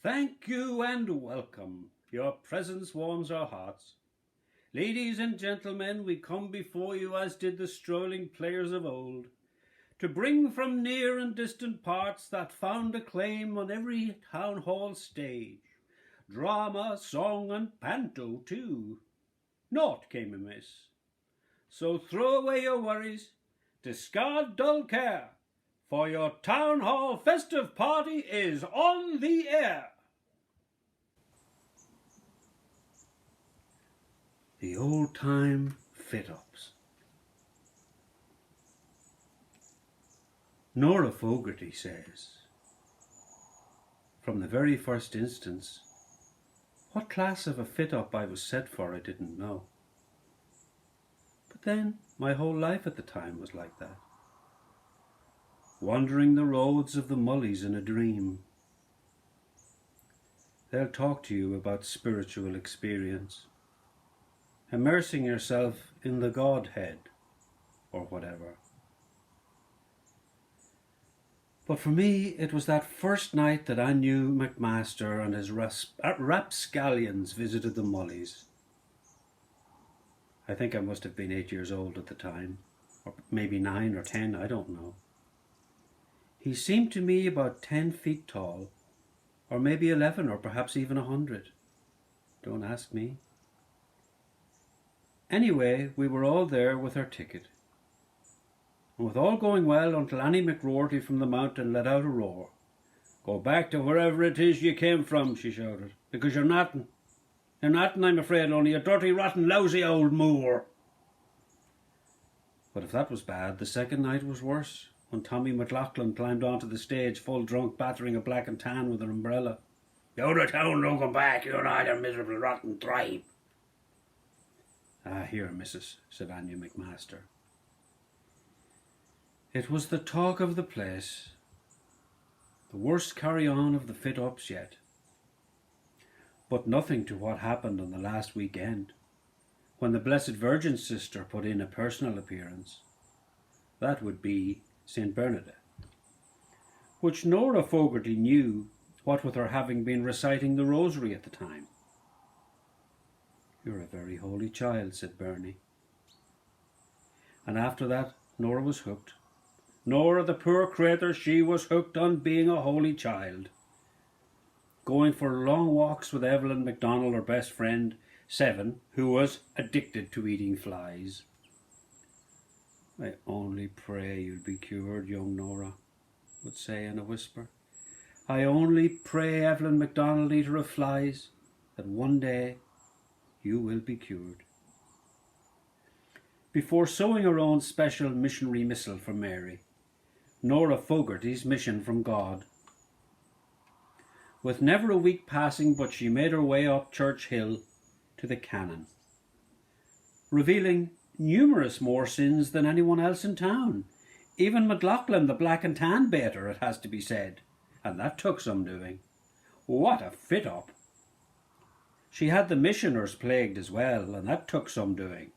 Thank you and welcome. Your presence warms our hearts. Ladies and gentlemen, we come before you as did the strolling players of old, to bring from near and distant parts that found acclaim on every town hall stage. Drama, song and panto too. Naught came amiss. So throw away your worries, discard dull care, for your town hall festive party is on the air. The old-time FitUps. Nora Fogarty says, from the very first instance, what class of a fit-up I was set for I didn't know. But then my whole life at the time was like that. Wandering the roads of the Mullies in a dream. They'll talk to you about spiritual experience, immersing yourself in the Godhead, or whatever. But for me, it was that first night that I knew McMaster and his rapscallions visited the Mullies. I think I must have been 8 years old at the time, or maybe 9 or 10, I don't know. He seemed to me about 10 feet tall, or maybe 11, or perhaps even 100. Don't ask me. Anyway, we were all there with our ticket. And with all going well until Annie McRoarty from the mountain let out a roar. Go back to wherever it is you came from, she shouted, because you're nothing. You're nothing, I'm afraid, only a dirty, rotten, lousy old moor. But if that was bad, the second night was worse, when Tommy McLaughlin climbed onto the stage full drunk, battering a black and tan with an umbrella. Go to town, don't come back, you're either miserable, rotten tribe. Ah, here, missus, said Anya McMaster. It was the talk of the place, the worst carry-on of the fit-ups yet. But nothing to what happened on the last weekend, when the Blessed Virgin's sister put in a personal appearance. That would be St. Bernadette, which Nora Fogarty knew, what with her having been reciting the rosary at the time. You're a very holy child, said Bernie. And after that, Nora was hooked. Nora, the poor cratur, she was hooked on being a holy child. Going for long walks with Evelyn MacDonald, her best friend, 7, who was addicted to eating flies. I only pray you'll be cured, young Nora would say in a whisper. I only pray, Evelyn MacDonald, eater of flies, that one day you will be cured. Before sewing her own special missionary missal for Mary, Nora Fogarty's mission from God. With never a week passing but she made her way up Church Hill to the canon, revealing numerous more sins than anyone else in town. Even McLaughlin, the black and tan baiter, it has to be said, and that took some doing. What a fit-up! She had the missioners plagued as well, and that took some doing.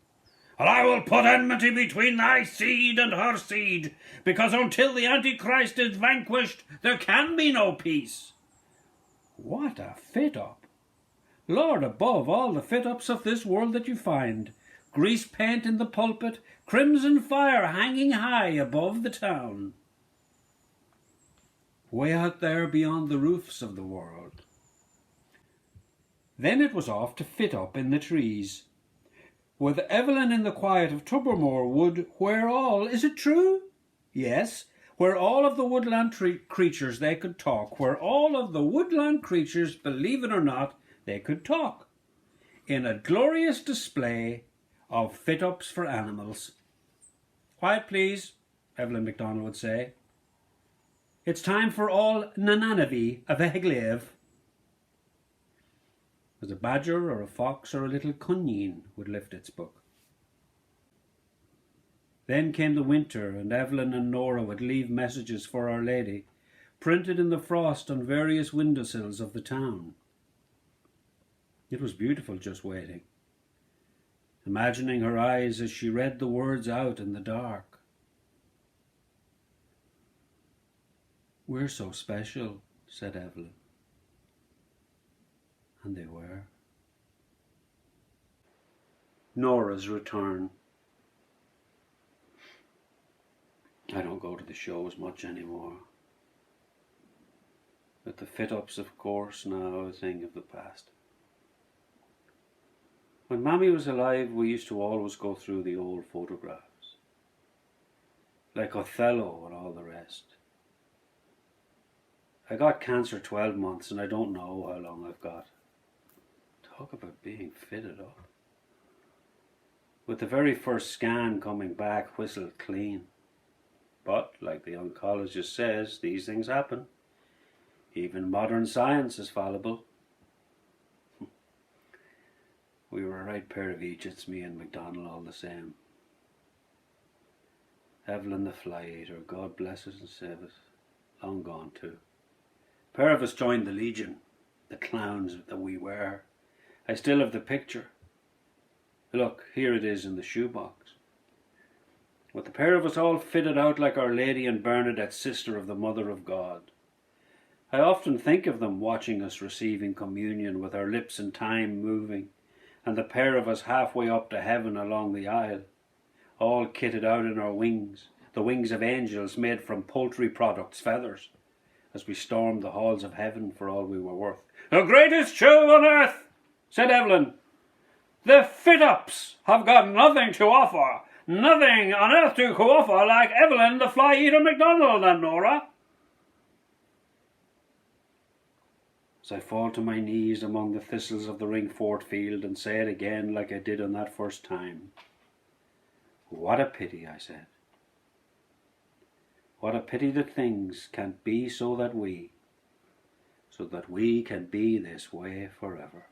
And I will put enmity between thy seed and her seed, because until the Antichrist is vanquished, there can be no peace. What a fit-up! Lord above all the fit-ups of this world that you find, grease paint in the pulpit, crimson fire hanging high above the town. Way out there beyond the roofs of the world. Then it was off to fit up in the trees, with Evelyn in the quiet of Tobermoor Wood, where all, is it true? Yes, where all of the woodland creatures they could talk, where all of the woodland creatures, believe it or not, they could talk, in a glorious display of fit-ups for animals. Quiet, please, Evelyn MacDonald would say. It's time for all Nananavi of Egglaive. As a badger or a fox or a little cuneen would lift its book. Then came the winter, and Evelyn and Nora would leave messages for Our Lady, printed in the frost on various windowsills of the town. It was beautiful just waiting, imagining her eyes as she read the words out in the dark. We're so special, said Evelyn. And they were. Nora's return. I don't go to the shows much anymore. But the FitUps, of course, now a thing of the past. When Mammy was alive, we used to always go through the old photographs. Like Othello and all the rest. I got cancer 12 months and I don't know how long I've got. Talk about being fitted up. With the very first scan coming back whistled clean. But, like the oncologist says, these things happen. Even modern science is fallible. We were a right pair of idiots, me and MacDonald, all the same. Evelyn the fly eater, God bless us and save us, long gone too. A pair of us joined the Legion, the clowns that we were. I still have the picture. Look, here it is in the shoebox. With the pair of us all fitted out like Our Lady and Bernadette, sister of the Mother of God. I often think of them watching us receiving communion with our lips in time moving, and the pair of us halfway up to heaven along the aisle, all kitted out in our wings, the wings of angels made from poultry products' feathers, as we stormed the halls of heaven for all we were worth. The greatest show on earth, said Evelyn. The FitUps have got nothing to offer, nothing on earth to offer like Evelyn the fly-eater MacDonald and Nora. As I fall to my knees among the thistles of the Ringfort field and say it again like I did on that first time. What a pity, I said. What a pity that things can't be so that we can be this way forever.